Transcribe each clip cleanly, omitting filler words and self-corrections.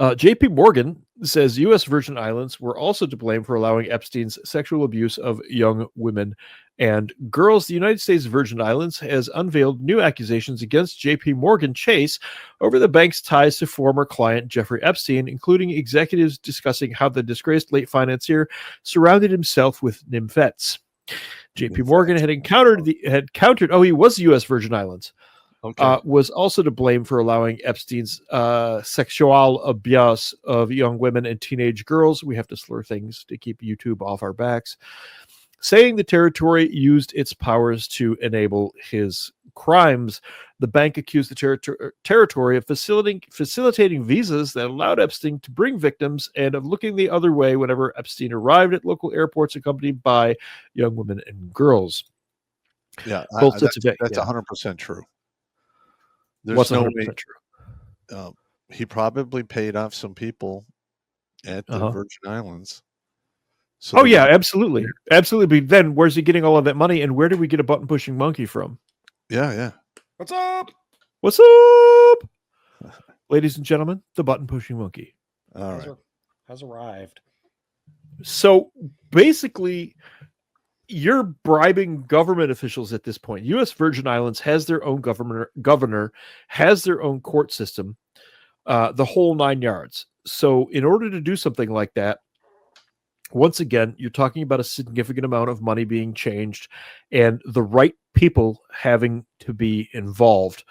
JPMorgan says U.S. Virgin Islands were also to blame for allowing Epstein's sexual abuse of young women and girls. The United States Virgin Islands has unveiled new accusations against JPMorgan Chase over the bank's ties to former client Jeffrey Epstein, including executives discussing how the disgraced late financier surrounded himself with nymphettes. JPMorgan had countered. Oh, he was the U.S. Virgin Islands. Okay. Was also to blame for allowing Epstein's sexual abuse of young women and teenage girls. We have to slur things to keep YouTube off our backs. Saying the territory used its powers to enable his crimes. The bank accused the territory of facilitating visas that allowed Epstein to bring victims and of looking the other way whenever Epstein arrived at local airports accompanied by young women and girls. Yeah, Both that's yeah. 100% true. There's What's no 100% way. true? He probably paid off some people at the Virgin Islands. So yeah, absolutely. Absolutely. But then where's he getting all of that money, and where did we get a button-pushing monkey from? Yeah. What's up? What's up? Ladies and gentlemen, the button-pushing monkey. All right. Has arrived. So basically, you're bribing government officials at this point. U.S. Virgin Islands has their own governor, has their own court system, the whole 9 yards. So in order to do something like that, once again, you're talking about a significant amount of money being changed and the right people having to be involved,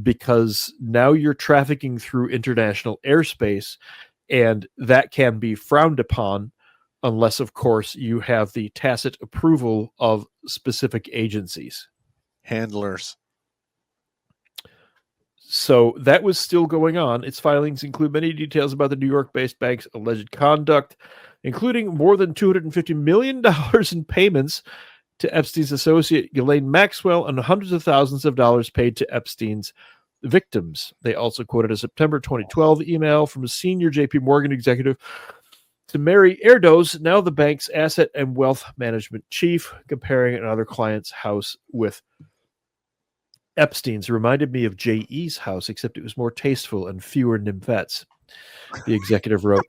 because now you're trafficking through international airspace, and that can be frowned upon unless, of course, you have the tacit approval of specific agencies. Handlers. So that was still going on. Its filings include many details about the New York-based bank's alleged conduct, including more than $250 million in payments to Epstein's associate Ghislaine Maxwell and hundreds of thousands of dollars paid to Epstein's victims. They also quoted a September 2012 email from a senior JPMorgan executive to Mary Erdos, now the bank's asset and wealth management chief, comparing another client's house with Epstein's. Reminded me of J.E.'s house, except it was more tasteful and fewer nymphettes. The executive wrote,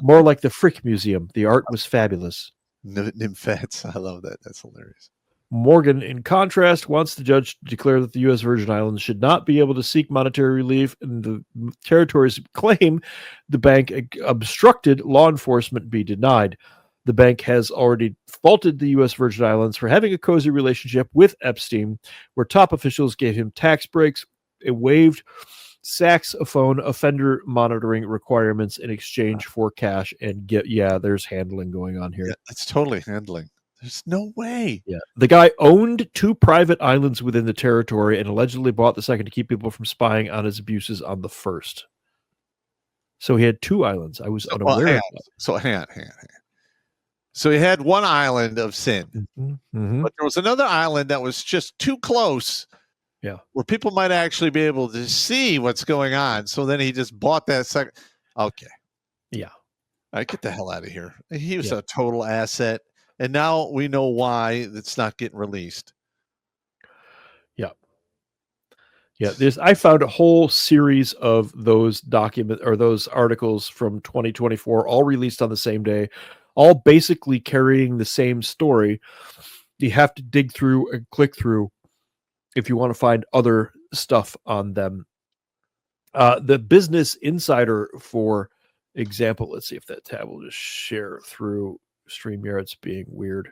more like the Frick Museum. The art was fabulous. Nymphettes. I love that. That's hilarious. Morgan, in contrast, wants the judge to declare that the U.S. Virgin Islands should not be able to seek monetary relief in the territory's claim the bank obstructed law enforcement be denied. The bank has already faulted the U.S. Virgin Islands for having a cozy relationship with Epstein, where top officials gave him tax breaks, waived saxophone offender monitoring requirements in exchange for cash, and there's handling going on here. Yeah, it's totally handling. There's no way. Yeah. The guy owned 2 private islands within the territory and allegedly bought the second to keep people from spying on his abuses on the first. So he had 2 islands. I was unaware of that. So hang on. So he had one island of sin, but there was another island that was just too close. Yeah. Where people might actually be able to see what's going on. So then he just bought that second. Okay. Yeah. All right, get the hell out of here. He was a total asset. And now we know why it's not getting released. Yeah. Yeah. I found a whole series of those those articles from 2024, all released on the same day, all basically carrying the same story. You have to dig through and click through if you want to find other stuff on them. The Business Insider, for example, let's see if that tab will just share through. StreamYard's being weird.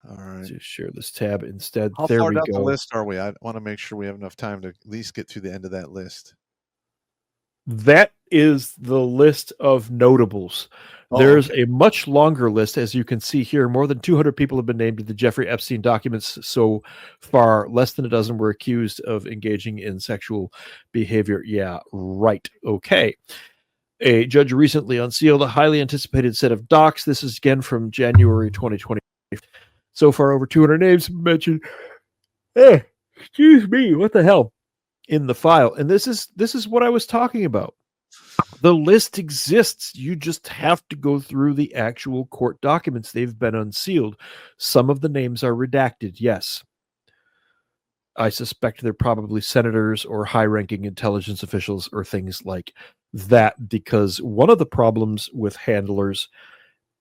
All right. Let's just share this tab instead. How there far we down go. the list are we? I want to make sure we have enough time to at least get to the end of that list. That is the list of notables. There's a much longer list, as you can see here. More than 200 people have been named in the Jeffrey Epstein documents so far. Less than a dozen were accused of engaging in sexual behavior. Yeah, right. Okay. A judge recently unsealed a highly anticipated set of docs. This is again from January 2020. So far, over 200 names mentioned. Hey, excuse me, what the hell? In the file. And this is what I was talking about. The list exists. You just have to go through the actual court documents. They've been unsealed. Some of the names are redacted, yes. I suspect they're probably senators or high-ranking intelligence officials or things like that because one of the problems with handlers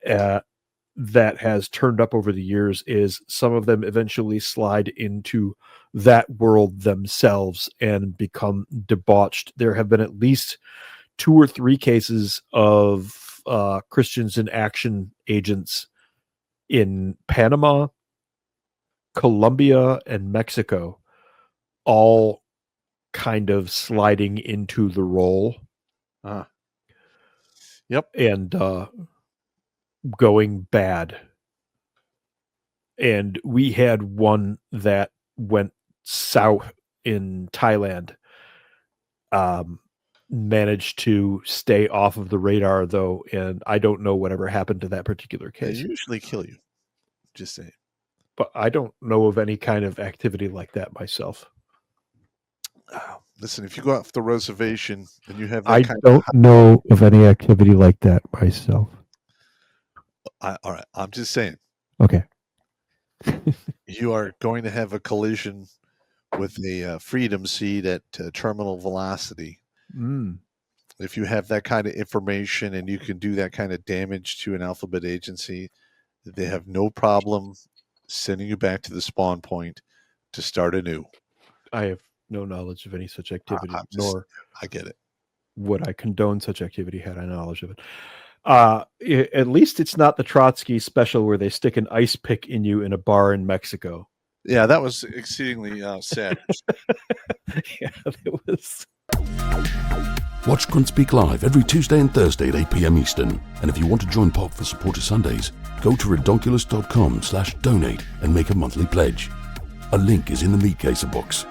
that has turned up over the years is some of them eventually slide into that world themselves and become debauched. There have been at least 2 or 3 cases of Christians in Action agents in Panama, Colombia, and Mexico, all kind of sliding into the role. Yep. And going bad. And we had one that went south in Thailand. Managed to stay off of the radar, though, and I don't know whatever happened to that particular case. They usually kill you. Just saying. But I don't know of any kind of activity like that myself. Listen, if you go off the reservation and you have that I kind don't know of any activity like that myself. all right, I'm just saying. Okay. You are going to have a collision with a freedom seed at terminal velocity. If you have that kind of information and you can do that kind of damage to an alphabet agency, they have no problem sending you back to the spawn point to start anew. I have no knowledge of any such activity, nor I get it. Would I condone such activity had I knowledge of it. At least it's not the Trotsky special where they stick an ice pick in you in a bar in Mexico. Yeah, that was exceedingly sad. Yeah, it was. Watch Grunt Speak live every Tuesday and Thursday at 8 p.m. Eastern. And if you want to join Pop for Supporter Sundays, go to redonkulas.com/donate and make a monthly pledge. A link is in the meat caser box.